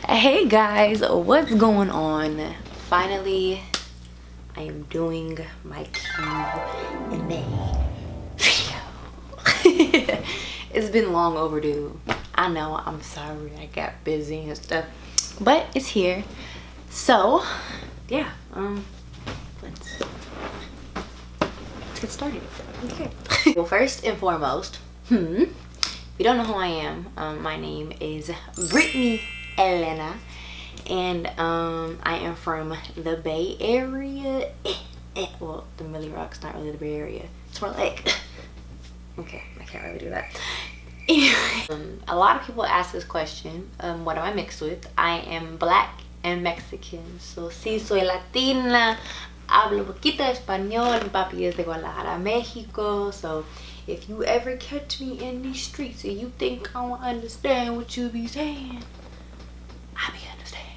Hey guys, what's going on? Finally, I am doing my Q&A video. It's been long overdue. I know, I'm sorry, I got busy and stuff, but it's here. So yeah, let's get started. Okay. Well, first and foremost, if you don't know who I am, my name is Brittany Elena, and I am from the Bay Area. Well, the Millie Rock's not really the Bay Area. It's more like okay, I can't really do that. Anyway, a lot of people ask this question, what am I mixed with? I am black and Mexican, so sí soy latina, hablo poquito español, and papi es de Guadalajara, Mexico. So if you ever catch me in these streets and you think I won't understand what you be saying, I be understand.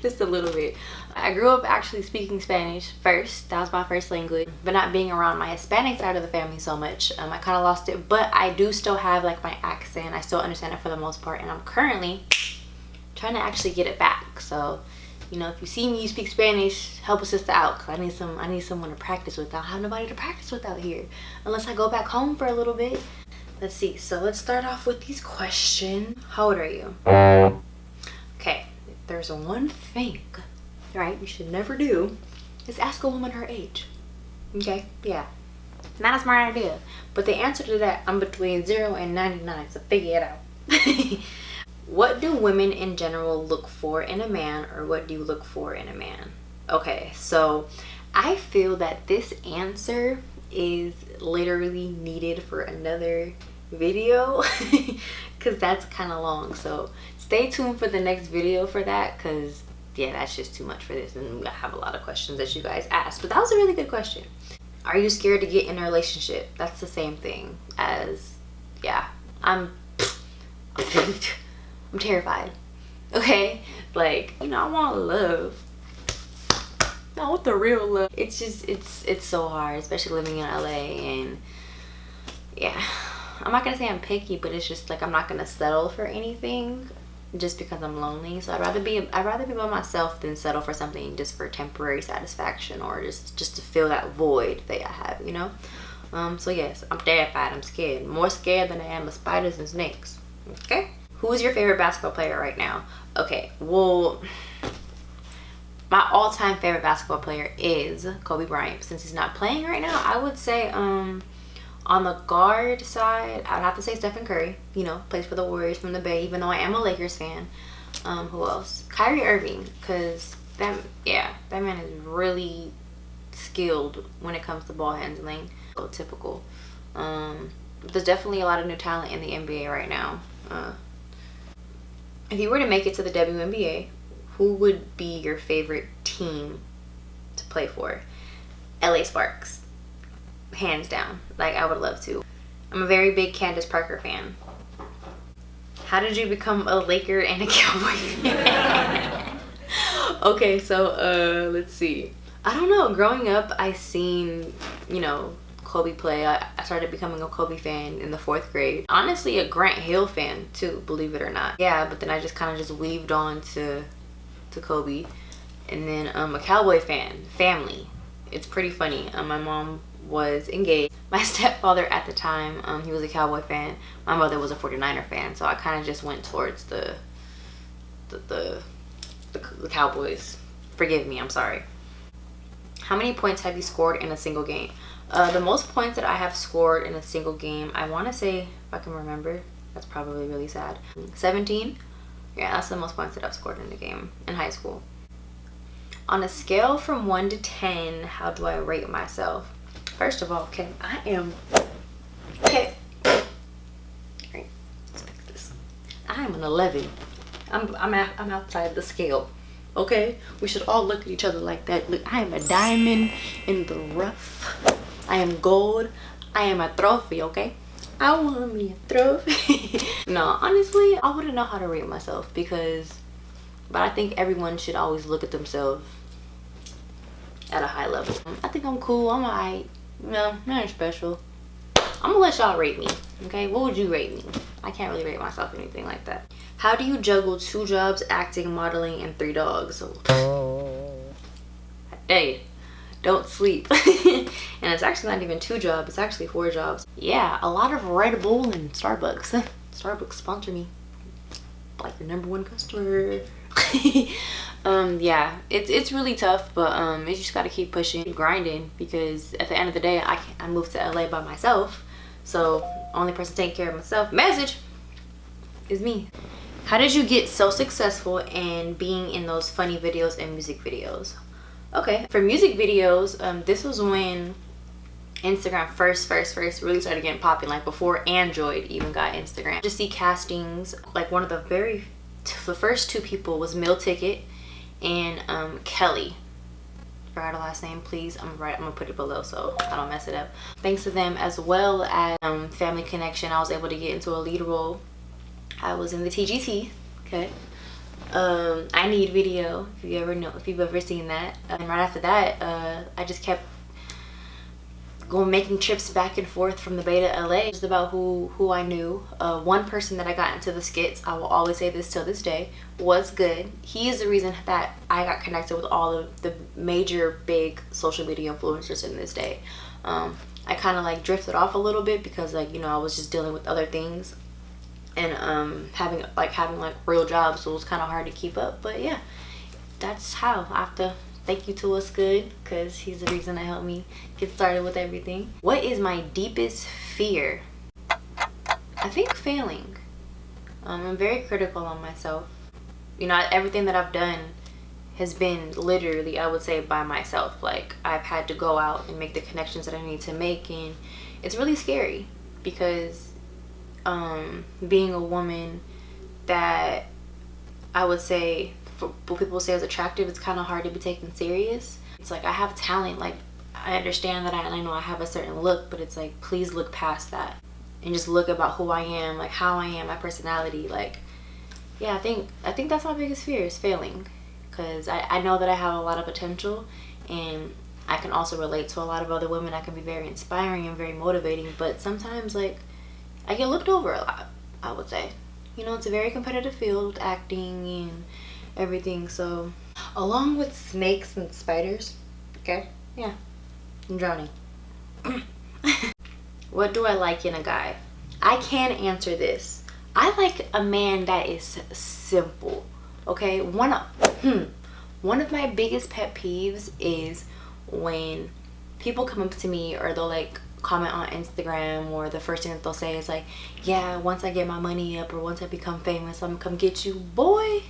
Just a little bit. I grew up actually speaking Spanish first. That was my first language. But not being around my Hispanic side of the family so much, I kind of lost it. But I do still have like my accent. I still understand it for the most part. And I'm currently trying to actually get it back. So, you know, if you see me speak Spanish, help a sister out, cause I need someone to practice with. I don't have nobody to practice with out here unless I go back home for a little bit. Let's see. So let's start off with these questions. How old are you? Okay, if there's one thing, right, you should never do is ask a woman her age. Okay, yeah, not a smart idea. But the answer to that, I'm between 0 and 99, so figure it out. What do women in general look for in a man, or what do you look for in a man? Okay, so I feel that this answer is literally needed for another video because that's kind of long. So stay tuned for the next video for that, because yeah, that's just too much for this, and I have a lot of questions that you guys asked. But that was a really good question. Are you scared to get in a relationship? That's the same thing as, yeah, I'm terrified. Okay, like, you know, I want love. I want the real love. It's just, it's so hard, especially living in LA. And yeah, I'm not gonna say I'm picky, but it's just like I'm not gonna settle for anything just because I'm lonely. So I'd rather be by myself than settle for something just for temporary satisfaction, or just to fill that void that I have, you know. So yes, I'm terrified. I'm scared, more scared than I am of spiders and snakes. Okay, who is your favorite basketball player right now? Okay, well, my all-time favorite basketball player is Kobe Bryant. Since he's not playing right now, I would say on the guard side, I'd have to say Stephen Curry. You know, plays for the Warriors from the Bay, even though I am a Lakers fan. Who else? Kyrie Irving, because that man is really skilled when it comes to ball handling. So typical. There's definitely a lot of new talent in the NBA right now. If you were to make it to the WNBA, who would be your favorite team to play for? LA Sparks, hands down. Like, I would love to. I'm a very big Candace Parker fan. How did you become a Laker and a Cowboy fan? Okay, so let's see. I don't know. Growing up, I seen, you know, Kobe play. I started becoming a Kobe fan in the 4th grade. Honestly, a Grant Hill fan too, believe it or not. Yeah, but then I just kind of just weaved on to Kobe. And then a Cowboy fan, family. It's pretty funny. My mom was engaged. My stepfather at the time, he was a Cowboy fan. My mother was a 49er fan. So I kind of just went towards the Cowboys. Forgive me, I'm sorry. How many points have you scored in a single game? The most points that I have scored in a single game, I want to say, if I can remember, that's probably really sad, 17. Yeah, that's the most points that I've scored in a game in high school. On a scale from 1 to 10, how do I rate myself? First of all, okay, I am, okay, all right, let's fix this. I am an 11. I'm outside the scale. Okay, we should all look at each other like that. Look, I am a diamond in the rough. I am gold. I am a trophy. Okay, I want me a trophy. No, honestly, I wouldn't know how to rate myself, but I think everyone should always look at themselves at a high level. I think I'm cool. I'm alright. No, nothing special. I'm gonna let y'all rate me. Okay, what would you rate me? I can't really rate myself anything like that. How do you juggle 2 jobs, acting, modeling, and 3 dogs? Hey, don't sleep. And it's actually not even 2 jobs, it's actually 4 jobs. Yeah, a lot of Red Bull and Starbucks. Starbucks sponsor me, like your #1 customer. Yeah, it's really tough, but you just gotta keep pushing, keep grinding, because at the end of the day, I moved to LA by myself, so only person taking care of myself, message, is me. How did you get so successful in being in those funny videos and music videos? Okay, for music videos, this was when Instagram first really started getting popping, like before Android even got Instagram. Just see castings, like one of the first 2 people was Meal Ticket and Kelly. Forgot her last name, please. I'm gonna put it below so I don't mess it up. Thanks to them, as well as Family Connection, I was able to get into a lead role. I was in the TGT. Okay. I Need video, if you've ever seen that. And right after that, I just kept making trips back and forth from the Bay to LA. Just about who I knew. One person that I got into the skits, I will always say this till this day, was Good. He is the reason that I got connected with all of the major big social media influencers in this day. I kind of like drifted off a little bit because, like, you know, I was just dealing with other things, and having real jobs, so it was kind of hard to keep up. But yeah, that's how. I have to thank you to What's Good, because he's the reason that helped me get started with everything. What is my deepest fear? I think failing. I'm very critical on myself. You know, everything that I've done has been literally, I would say, by myself. Like, I've had to go out and make the connections that I need to make, and it's really scary because being a woman that I would say, for what people say is attractive, it's kind of hard to be taken serious. It's like, I have talent, like I understand that I know I have a certain look, but it's like, please look past that and just look about who I am, like how I am, my personality. Like, yeah, I think that's my biggest fear, is failing, because I know that I have a lot of potential, and I can also relate to a lot of other women. I can be very inspiring and very motivating, but sometimes, like, I get looked over a lot, I would say. You know, it's a very competitive field, acting and everything. So, along with snakes and spiders, okay, yeah, I'm drowning. What do I like in a guy? I can answer this. I like a man that is simple, okay? One of my biggest pet peeves is when people come up to me, or they'll like comment on Instagram, or the first thing that they'll say is like, yeah, once I get my money up, or once I become famous, I'm gonna come get you. Boy,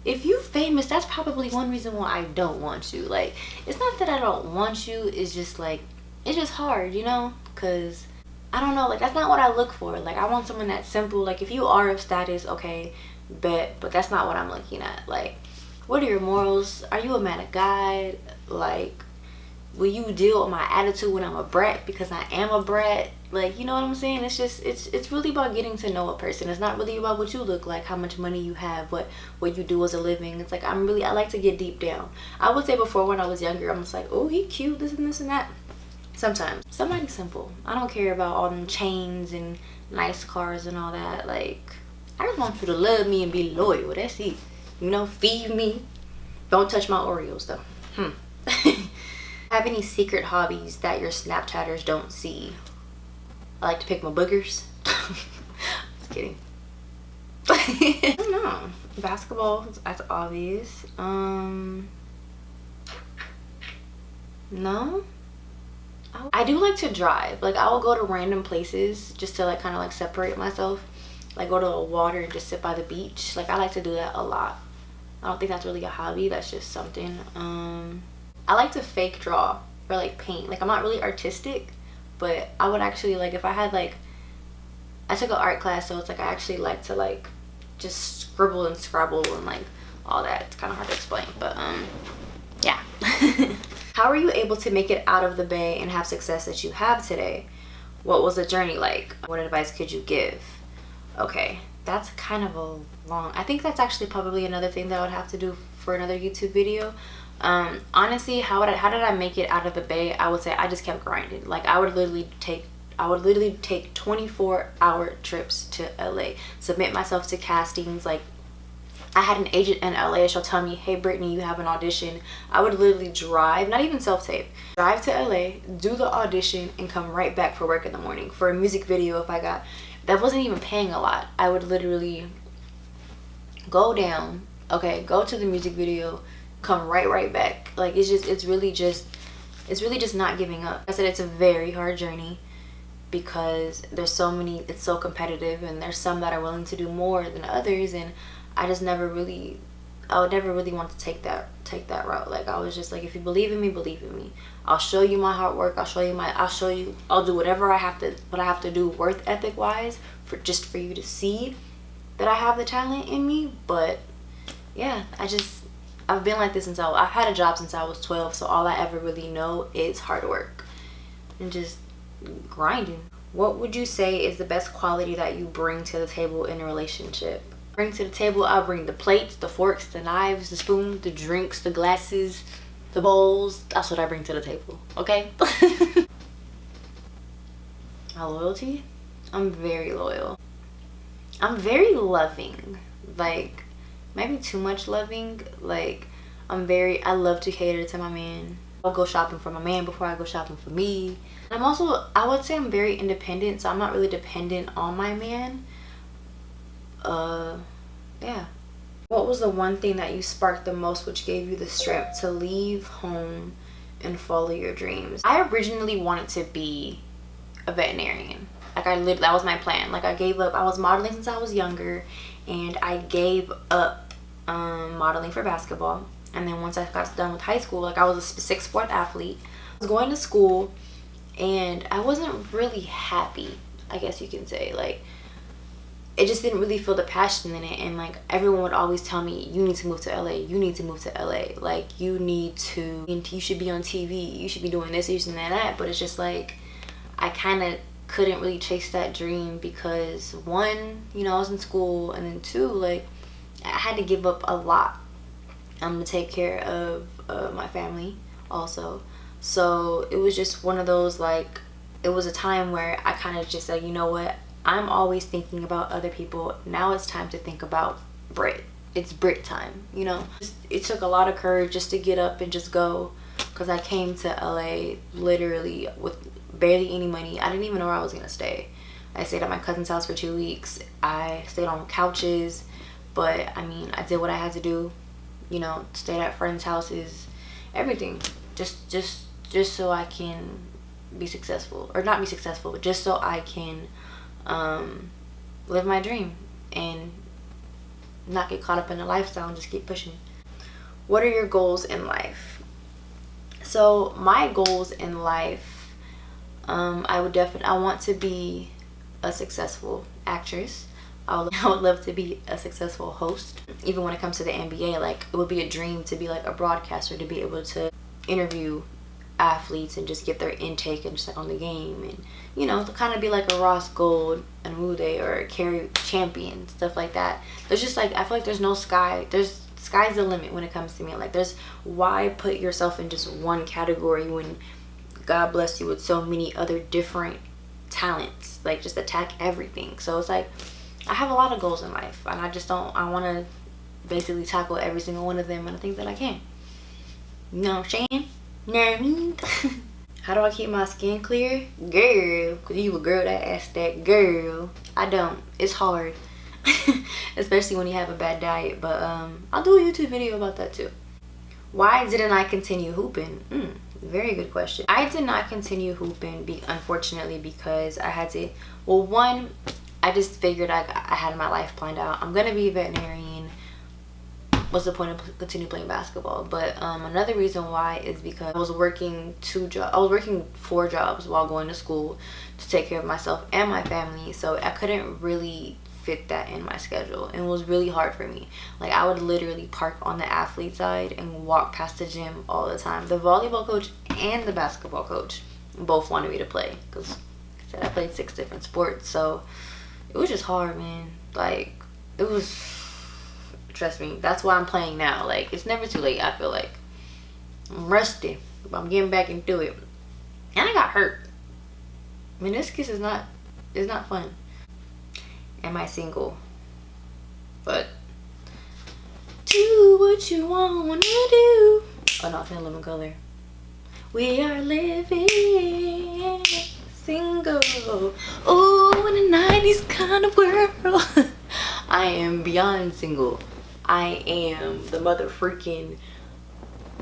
if you famous, that's probably one reason why I don't want you. Like, it's not that I don't want you, it's just like, it's just hard, you know? Because I don't know, like, that's not what I look for. Like, I want someone that's simple. Like, if you are of status, okay, but that's not what I'm looking at. Like, what are your morals? Are you a man of God? Like, will you deal with my attitude when I'm a brat, because I am a brat? Like, you know what I'm saying? It's just, it's really about getting to know a person. It's not really about what you look like, how much money you have, what you do as a living. It's like, I like to get deep down. I would say before, when I was younger, I'm just like, oh, he cute, this and this and that. Sometimes somebody simple. I don't care about all them chains and nice cars and all that. Like, I just want you to love me and be loyal. That's it. You know, feed me. Don't touch my Oreos though. Have any secret hobbies that your Snapchatters don't see? I like to pick my boogers. Just kidding. I don't know. Basketball, that's obvious. No. I do like to drive. Like, I will go to random places just to like kind of like separate myself. Like, go to the water and just sit by the beach. Like, I like to do that a lot. I don't think that's really a hobby. That's just something. I like to fake draw or like paint. Like, I'm not really artistic, but I would actually, like, if I had like, I took an art class, so it's like I actually like to like just scribble and scrabble and like all that. It's kind of hard to explain, but yeah. How are you able to make it out of the Bay and have success that you have today? What was the journey like? What advice could you give? Okay, that's kind of a long, I think that's actually probably another thing that I would have to do for another YouTube video. Honestly, how did I make it out of the Bay? I would say I just kept grinding. Like, I would literally take I would literally take 24-hour trips to LA, submit myself to castings. Like, I had an agent in LA. She'll tell me, hey Brittany, you have an audition. I would literally drive, not even self-tape, drive to LA, do the audition, and come right back for work in the morning for a music video. If I got, that wasn't even paying a lot, I would literally go down, okay, go to the music video, come right back. Like, it's really just not giving up. I said, it's a very hard journey because there's so many, it's so competitive, and there's some that are willing to do more than others, and I would never really want to take that route. Like, I was just like, if you believe in me, believe in me. I'll show you my hard work. I'll do whatever I have to do work ethic wise for you to see that I have the talent in me. But yeah, I've been like this I've had a job since I was 12, so all I ever really know is hard work and just grinding. What would you say is the best quality that you bring to the table in a relationship? Bring to the table, I'll bring the plates, the forks, the knives, the spoons, the drinks, the glasses, the bowls. That's what I bring to the table, okay? My loyalty? I'm very loyal. I'm very loving. Like, maybe too much loving. Like, I love to cater to my man. I'll go shopping for my man before I go shopping for me. I'm also, I would say I'm very independent, so I'm not really dependent on my man. Yeah. What was the one thing that you sparked the most, which gave you the strength to leave home and follow your dreams? I originally wanted to be a veterinarian. Like, that was my plan. Like, I gave up. I was modeling since I was younger, and I gave up modeling for basketball. And then once I got done with high school, like, I was a 6'4" athlete. I was going to school, and I wasn't really happy, I guess you can say. Like, it just didn't really feel the passion in it. And like, everyone would always tell me, you need to move to LA, you need to move to LA, like, you should be on TV, you should be doing this, you should do that. But it's just like, I kind of couldn't really chase that dream because, one, you know, I was in school, and then two, like, I had to give up a lot to take care of my family also. So it was just one of those, like, it was a time where I kind of just said, you know what, I'm always thinking about other people. Now it's time to think about Brit. It's Brit time, you know? It took a lot of courage just to get up and just go, because I came to LA literally with barely any money. I didn't even know where I was gonna stay. I stayed at my cousin's house for 2 weeks. I stayed on couches, but I mean, I did what I had to do, you know, stayed at friends' houses, everything, just so I can be successful, or not be successful, but just so I can live my dream and not get caught up in the lifestyle and just keep pushing. What are your goals in life? So my goals in life, I want to be a successful actress. I would love to be a successful host. Even when it comes to the NBA, like, it would be a dream to be like a broadcaster, to be able to interview athletes and just get their intake and just like on the game, and, you know, to kind of be like a Ross Gold and Wude or a Carrie Champion, stuff like that. There's just like, I feel like there's no sky's the limit when it comes to me. Like, why put yourself in just one category when God bless you with so many other different talents? Like, just attack everything. So it's like, I have a lot of goals in life, and I want to basically tackle every single one of them, and I think that I can. You know what I'm saying? You know what I mean? How do I keep my skin clear? Girl, because you a girl that asked that. Girl, I don't. It's hard. Especially when you have a bad diet. But I'll do a YouTube video about that too. Why didn't I continue hooping? Very good question. I did not continue hooping, unfortunately, because I had to, well, one, I just figured I had my life planned out. I'm going to be a veterinarian. What's the point of continue playing basketball? But another reason why is because I was working 4 jobs while going to school to take care of myself and my family. So I couldn't really fit that in my schedule, and it was really hard for me. Like, I would literally park on the athlete side and walk past the gym all the time. The volleyball coach and the basketball coach both wanted me to play, because I played 6 different sports. So it was just hard, man. Like, it was, trust me, that's why I'm playing now. Like, it's never too late. I feel like I'm rusty, but I'm getting back into it. And I got hurt. Meniscus is not fun. Am I single? But do what you wanna do. Oh no, it's in living color. We are living single. Oh, in a 90s kind of world. I am beyond single. I am the mother freaking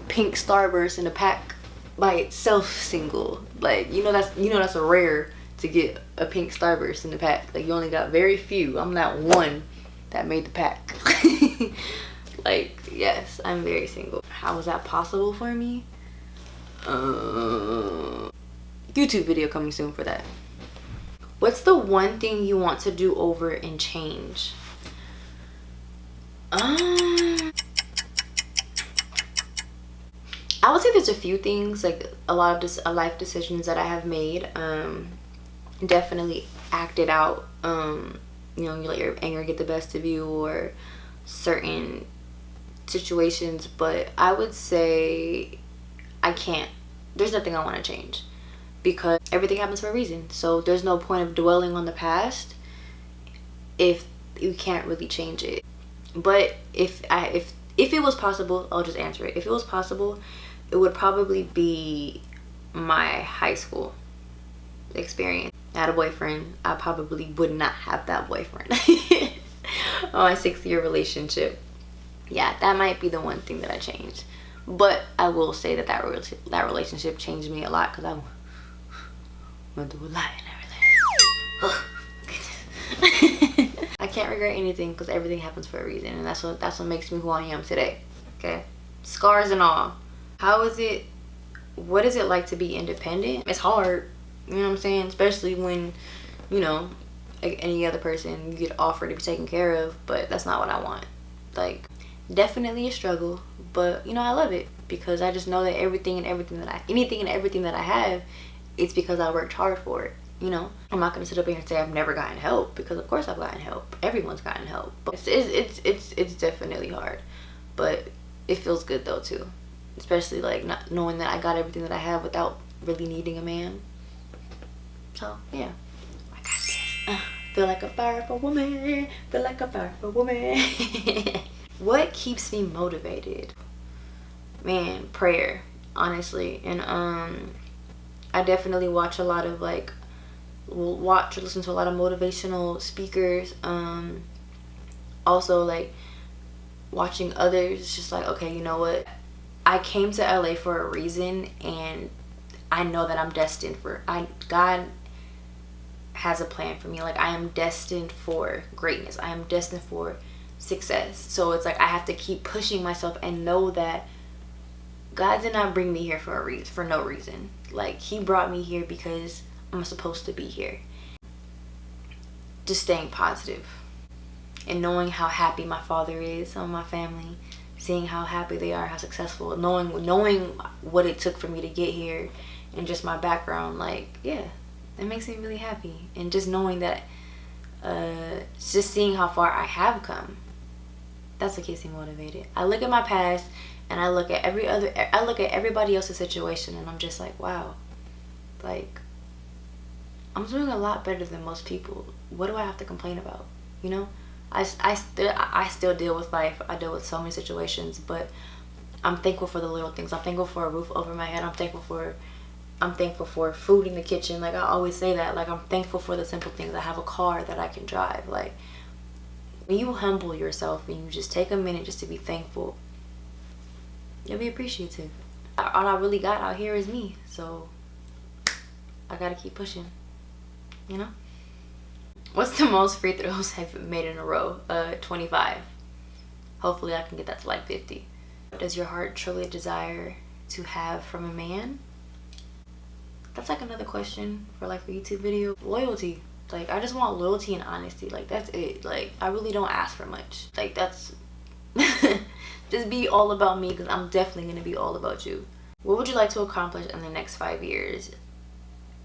pink starburst in the pack by itself single. Like, that's a rare to get a pink starburst in the pack. Like, you only got very few. I'm that one that made the pack. Like, yes, I'm very single. How is that possible for me? YouTube video coming soon for that. What's the one thing you want to do over and change? I would say there's a few things, like a lot of life decisions that I have made. Definitely acted out. You let your anger get the best of you, or certain situations. But I would say there's nothing I want to change, because everything happens for a reason. So there's no point of dwelling on the past if you can't really change it. But if it was possible, I'll just answer it. If it was possible, it would probably be my high school experience. I had a boyfriend. I probably would not have that boyfriend. My 6-year relationship. Yeah, that might be the one thing that I changed. But I will say that relationship changed me a lot, because I went through a lot in that relationship. I can't regret anything, because everything happens for a reason, and that's what makes me who I am today. Okay, scars and all. What is it like to be independent? It's hard, you know what I'm saying? Especially when, like any other person, you get offered to be taken care of, but that's not what I want. Like, definitely a struggle, but I love it, because I just know that anything and everything that I have, it's because I worked hard for it. I'm not gonna sit up here and say I've never gotten help, because of course I've gotten help. Everyone's gotten help, but it's definitely hard, but it feels good though too, especially like not knowing that I got everything that I have without really needing a man. So yeah, I got this. Feel like a powerful woman. Feel like a powerful woman. What keeps me motivated? Man, prayer, honestly. And I definitely watch a lot of listen to a lot of motivational speakers. Also, like, watching others, just like, okay, you know what, I came to LA for a reason, and I know that I'm destined for God has a plan for me. Like, I am destined for greatness. I am destined for success. So it's like I have to keep pushing myself and know that God did not bring me here for no reason. Like, he brought me here because I'm supposed to be here. Just staying positive and knowing how happy my father is, some of my family, seeing how happy they are, how successful, knowing what it took for me to get here, and just my background. Like, yeah, that makes me really happy. And just knowing that, just seeing how far I have come, that's what keeps me motivated. I look at my past, and I look at everybody else's situation, and I'm just like, wow, like, I'm doing a lot better than most people. What do I have to complain about? I still deal with life. I deal with so many situations, but I'm thankful for the little things. I'm thankful for a roof over my head. I'm thankful for food in the kitchen. Like, I always say that. Like, I'm thankful for the simple things. I have a car that I can drive. Like, when you humble yourself and you just take a minute just to be thankful, you'll be appreciative. All I really got out here is me, so I gotta keep pushing, What's the most free throws I've made in a row? 25. Hopefully I can get that to like 50. What does your heart truly desire to have from a man? That's like another question for like a YouTube video. Loyalty. Like, I just want loyalty and honesty. Like, that's it. Like, I really don't ask for much. Like, that's just be all about me, because I'm definitely gonna be all about you. What would you like to accomplish in the next 5 years?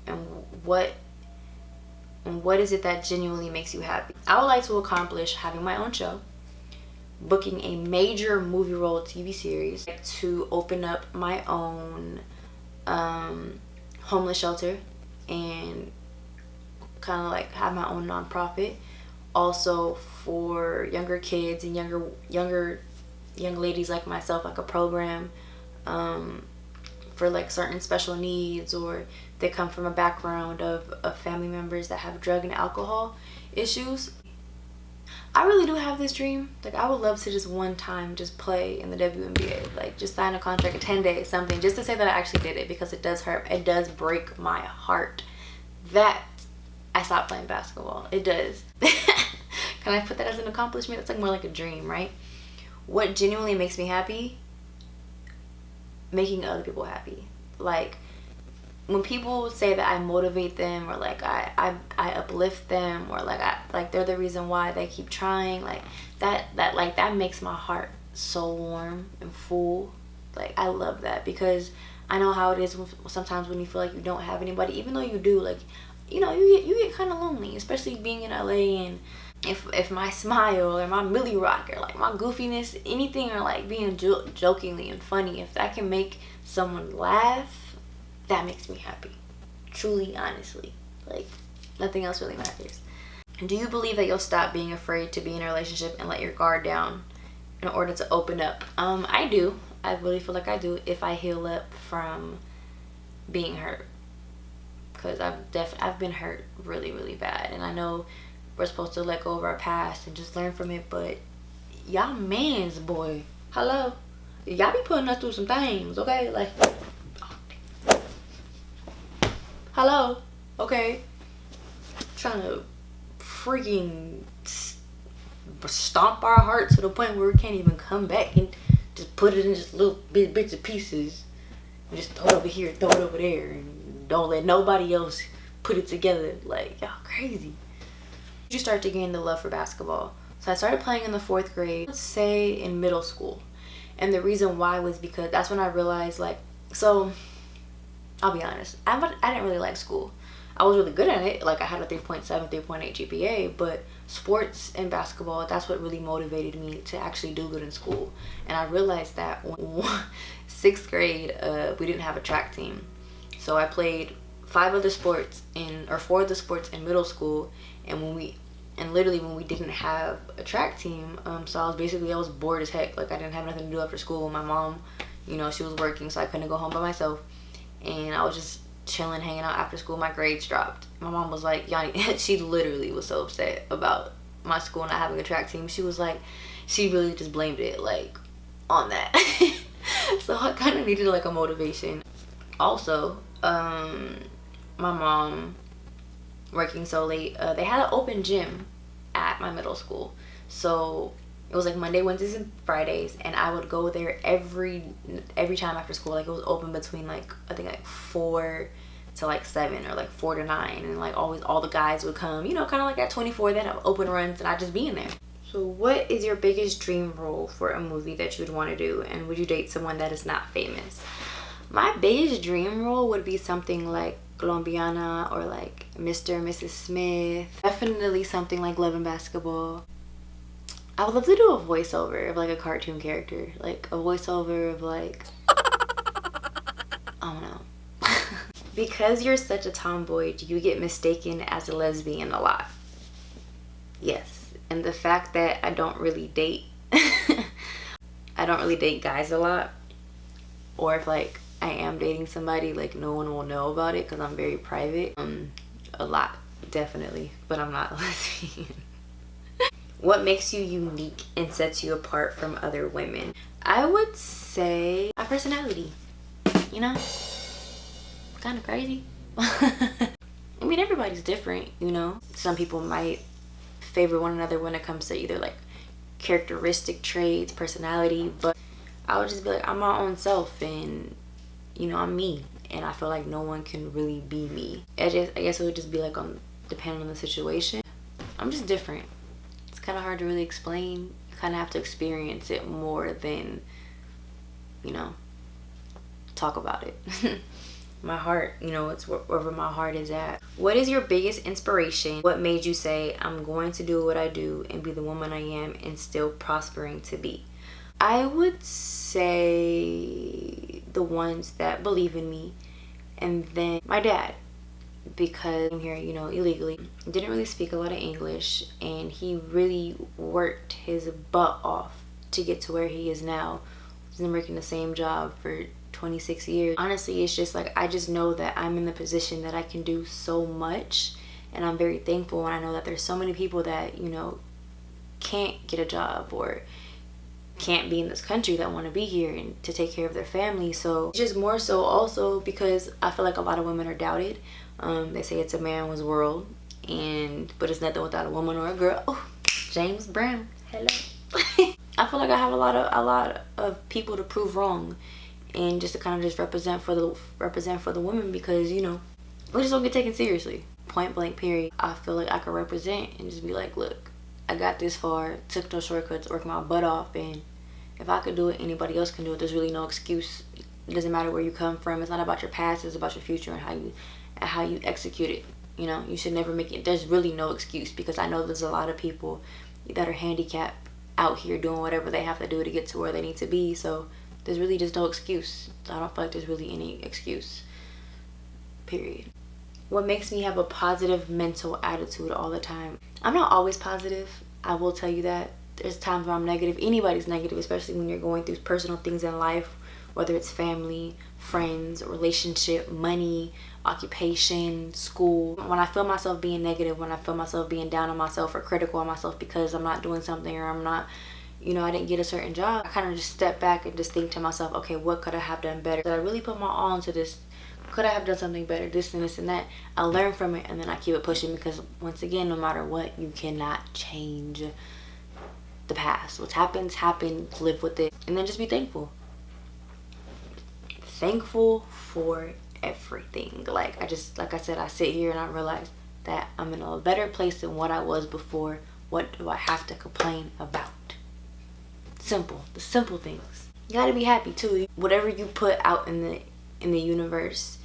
And what is it that genuinely makes you happy? I would like to accomplish having my own show, booking a major movie role TV series, to open up my own homeless shelter, and kind of like have my own nonprofit. Also for younger kids and young ladies like myself, like a program for like certain special needs, or they come from a background of family members that have drug and alcohol issues. I really do have this dream. Like, I would love to just one time just play in the WNBA, like just sign a contract, a 10-day something, just to say that I actually did it, because it does hurt. It does break my heart that I stopped playing basketball. It does. Can I put that as an accomplishment? It's like more like a dream, right? What genuinely makes me happy? Making other people happy. Like, when people say that I motivate them, or like I uplift them, or like they're the reason why they keep trying, like that makes my heart so warm and full. Like, I love that, because I know how it is sometimes when you feel like you don't have anybody, even though you do. Like, you know, you get kind of lonely, especially being in LA. And if my smile or my Millie Rock or like my goofiness, anything, or like being jokingly and funny, if that can make someone laugh, that makes me happy. Truly, honestly. Like, nothing else really matters. Do you believe that you'll stop being afraid to be in a relationship and let your guard down in order to open up? I do. I really feel like I do, if I heal up from being hurt. Because I've been hurt really, really bad. And I know we're supposed to let go of our past and just learn from it, but y'all mans, boy. Hello? Y'all be putting us through some things, okay? Like, hello? Okay? Trying to freaking stomp our hearts to the point where we can't even come back and just put it in just little bits and pieces. And just throw it over here, throw it over there, and don't let nobody else put it together. Like, y'all crazy. You start to gain the love for basketball. So I started playing in the 4th grade, let's say in middle school. And the reason why was because that's when I realized, like, so I'll be honest, I didn't really like school. I was really good at it. Like, I had a 3.7, 3.8 GPA, but sports and basketball, that's what really motivated me to actually do good in school. And I realized that when 6th grade, we didn't have a track team. So I played 4 of the sports in middle school, and literally when we didn't have a track team, so I was bored as heck. Like, I didn't have nothing to do after school. My mom, you know, she was working, so I couldn't go home by myself, and I was just chilling, hanging out after school. My grades dropped. My mom was like, Yanni, she literally was so upset about my school not having a track team. She was like, she really just blamed it, like, on that. So I kind of needed like a motivation. Also, my mom working so late, they had an open gym at my middle school. So it was like Monday, Wednesdays, and Fridays, and I would go there every time after school. Like, it was open between like, I think like 4 to like 7, or like 4 to 9, and like always all the guys would come, you know, kind of like at 24, they'd have open runs, and I'd just be in there. So what is your biggest dream role for a movie that you would want to do, and would you date someone that is not famous? My biggest dream role would be something like Colombiana, or like Mr. and Mrs. Smith. Definitely something like Love and Basketball. I would love to do a voiceover of like a cartoon character, like a voiceover of like, I don't know. Because you're such a tomboy, do you get mistaken as a lesbian a lot? Yes. And the fact that I don't really date guys a lot, or if like I am dating somebody, like no one will know about it because I'm very private. A lot, definitely, but I'm not a lesbian. What makes you unique and sets you apart from other women? I would say my personality, you know? Kind of crazy. I mean, everybody's different, you know? Some people might favor one another when it comes to either like characteristic traits, personality, but I would just be like, I'm my own self, and you know, I'm me, and I feel like no one can really be me. I guess it would just be like depending on the situation. I'm just different. It's kind of hard to really explain. You kind of have to experience it more than, you know, talk about it. My heart, you know, it's wherever my heart is at. What is your biggest inspiration? What made you say, I'm going to do what I do and be the woman I am and still prospering to be? I would say the ones that believe in me, and then my dad. because I'm here, you know, illegally. Didn't really speak a lot of English, and he really worked his butt off to get to where he is now. He's been working the same job for 26 years. Honestly, it's just like, I just know that I'm in the position that I can do so much, and I'm very thankful when I know that there's so many people that, you know, can't get a job or can't be in this country that want to be here and to take care of their family. So just more so also because I feel like a lot of women are doubted. They say it's a man's world, but it's nothing without a woman or a girl. Oh, James Brown, hello. I feel like I have a lot of people to prove wrong, and just to kind of just represent for the women, because, you know, we just don't get taken seriously. Point blank period. I feel like I could represent and just be like, look, I got this far, took no shortcuts, worked my butt off, and if I could do it, anybody else can do it. There's really no excuse. It doesn't matter where you come from. It's not about your past, it's about your future and how you execute it. You know, you should never make it. There's really no excuse, because I know there's a lot of people that are handicapped out here doing whatever they have to do to get to where they need to be. So there's really just no excuse. I don't feel like there's really any excuse, period. What makes me have a positive mental attitude all the time? I'm not always positive, I will tell you that. There's times where I'm negative. Anybody's negative, especially when you're going through personal things in life, whether it's family, friends, relationship, money, occupation, school. When I feel myself being negative, when I feel myself being down on myself or critical on myself because I'm not doing something, or I'm not, you know, I didn't get a certain job, I kind of just step back and just think to myself, okay, what could I have done better? Did I really put my all into this? Could I have done something better? This and this and that. I learn from it, and then I keep it pushing, because once again, no matter what, you cannot change the past. What happens, live with it, and then just be thankful. Thankful for everything. Like I said, I sit here and I realize that I'm in a better place than what I was before. What do I have to complain about? Simple. The simple things. You gotta be happy too. Whatever you put out in the universe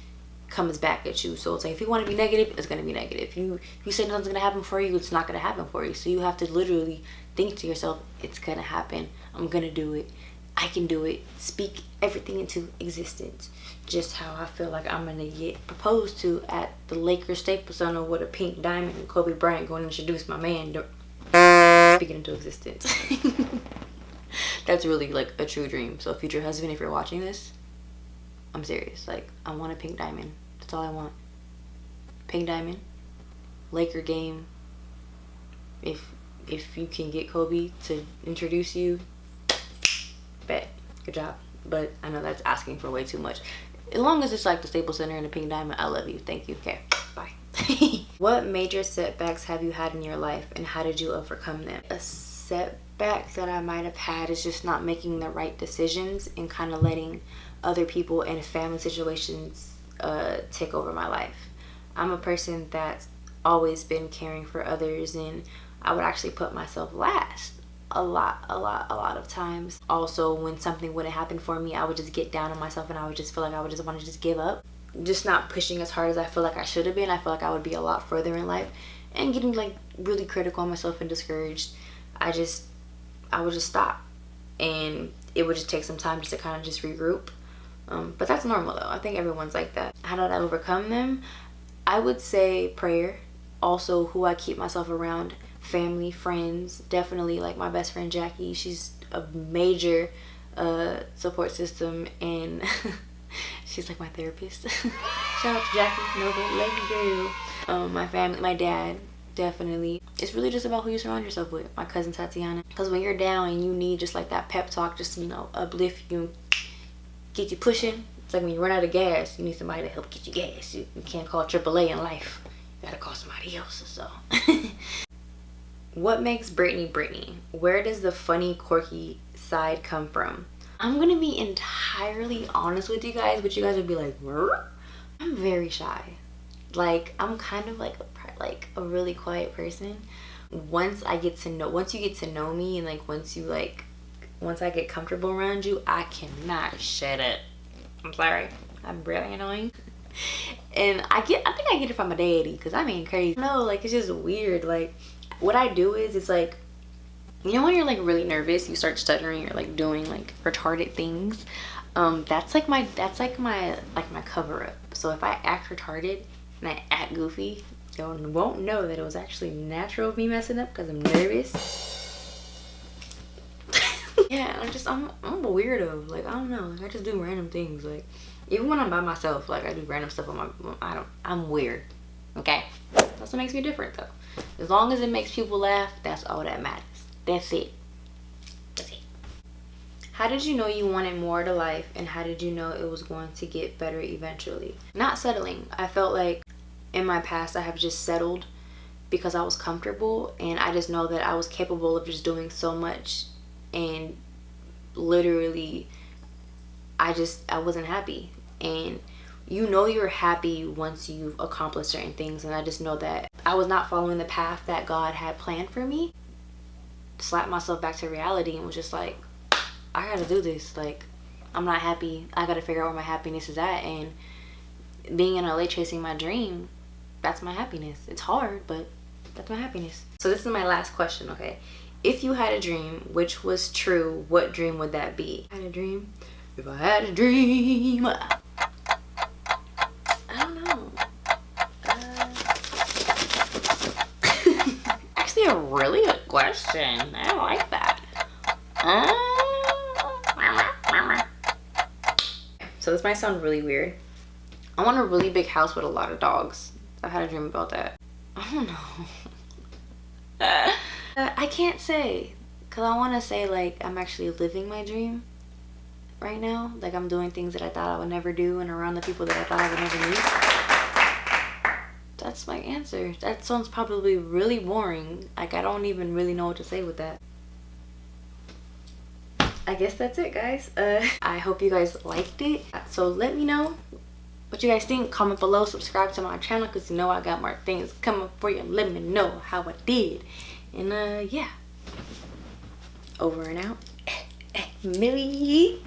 comes back at you. So it's like, if you want to be negative, it's gonna be negative. You say nothing's gonna happen for you, it's not gonna happen for you. So you have to literally think to yourself, it's gonna happen. I'm gonna do it. I can do it. Speak everything into existence. Just how I feel like I'm gonna get proposed to at the Lakers Staples Center with a pink diamond and Kobe Bryant going to introduce my man. Speaking into existence. That's really like a true dream. So future husband, if you're watching this, I'm serious. Like, I want a pink diamond. That's all I want. Pink diamond. Laker game. If you can get Kobe to introduce you, bet. Good job. But I know that's asking for way too much. As long as it's like the Staples Center and the pink diamond, I love you. Thank you. Okay, bye. What major setbacks have you had in your life, and how did you overcome them? A setback that I might have had is just not making the right decisions and kind of letting other people and family situations take over my life. I'm a person that's always been caring for others, and I would actually put myself last a lot of times. Also, when something wouldn't happen for me, I would just get down on myself, and I would just feel like I would just want to just give up. Just not pushing as hard as I feel like I should have been. I feel like I would be a lot further in life, and getting like really critical on myself and discouraged. I would just stop, and it would just take some time just to kind of just regroup. But that's normal though. I think everyone's like that. How did I overcome them? I would say prayer. Also, who I keep myself around. Family, friends. Definitely like my best friend Jackie. She's a major support system, and she's like my therapist. Shout out to Jackie. No, but love you. My family, my dad. Definitely. It's really just about who you surround yourself with. My cousin Tatiana. Because when you're down and you need just like that pep talk, just, you know, uplift you, get you pushing. It's like when you run out of gas, you need somebody to help get you gas. You can't call AAA in life. You gotta call somebody else. So what makes Brittany Brittany? Where does the funny, quirky side come from? I'm gonna be entirely honest with you guys, but you guys would be like, I'm very shy. Like, I'm kind of like a really quiet person. Once you get to know me, and like once I get comfortable around you, I cannot shut up. I'm sorry, I'm really annoying. And I think I get it from my daddy, because I mean crazy. No, like, it's just weird. Like, what I do is, it's like, you know when you're like really nervous, you start stuttering or like doing like retarded things. That's like my cover up. So if I act retarded, and I act goofy, y'all won't know that it was actually natural of me messing up because I'm nervous. Yeah, I'm a weirdo. Like, I don't know. Like, I just do random things. Like, even when I'm by myself, like, I do random stuff on I'm weird. Okay? That's what makes me different, though. As long as it makes people laugh, that's all that matters. That's it. That's it. How did you know you wanted more to life, and how did you know it was going to get better eventually? Not settling. I felt like in my past I have just settled because I was comfortable, and I just know that I was capable of just doing so much, and literally I wasn't happy. And you know you're happy once you've accomplished certain things, and I just know that I was not following the path that God had planned for me. Slapped myself back to reality and was just like, I gotta do this. Like, I'm not happy. I gotta figure out where my happiness is at. And being in LA chasing my dream, that's my happiness. It's hard, but that's my happiness. So this is my last question, okay? If you had a dream, which was true, what dream would that be? I had a dream. If I had a dream. I don't know. Actually, a really good question. I like that. So this might sound really weird. I want a really big house with a lot of dogs. I've had a dream about that. I don't know. I can't say, because I want to say like I'm actually living my dream right now. Like, I'm doing things that I thought I would never do and around the people that I thought I would never meet. That's my answer. That sounds probably really boring. Like, I don't even really know what to say with that. I guess that's it, guys. I hope you guys liked it. So let me know what you guys think. Comment below, subscribe to my channel, because you know I got more things coming for you. Let me know how I did. And yeah, over and out. Millie.